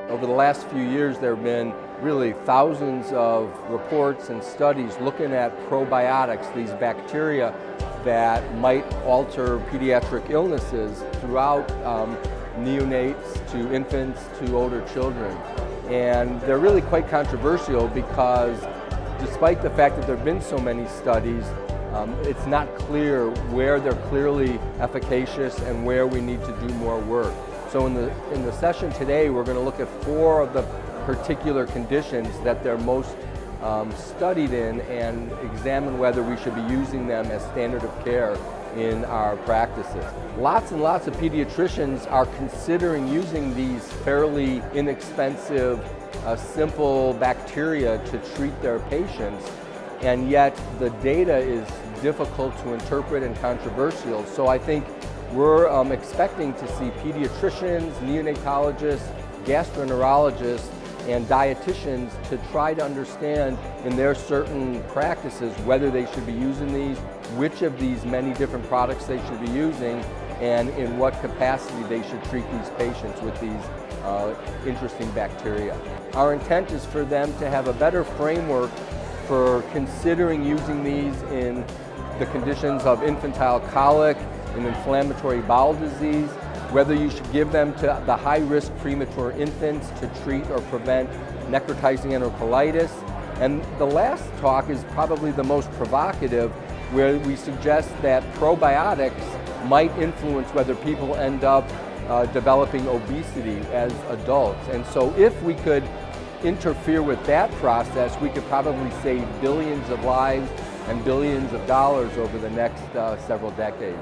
Over the last few years, there have been really thousands of reports and studies looking at probiotics, these bacteria that might alter pediatric illnesses throughout neonates to infants to older children. And they're really quite controversial because despite the fact that there have been so many studies, it's not clear where they're clearly efficacious and where we need to do more work. So in the session today, we're going to look at 4 of the particular conditions that they're most studied in and examine whether we should be using them as standard of care in our practices. Lots and lots of pediatricians are considering using these fairly inexpensive, simple bacteria to treat their patients, and yet the data is difficult to interpret and controversial. So I think we're expecting to see pediatricians, neonatologists, gastroenterologists, and dietitians to try to understand in their certain practices whether they should be using these, which of these many different products they should be using, and in what capacity they should treat these patients with these interesting bacteria. Our intent is for them to have a better framework for considering using these in the conditions of infantile colic and inflammatory bowel disease, whether you should give them to the high-risk premature infants to treat or prevent necrotizing enterocolitis. And the last talk is probably the most provocative, where we suggest that probiotics might influence whether people end up developing obesity as adults. And so if we could interfere with that process, we could probably save billions of lives and billions of dollars over the next several decades.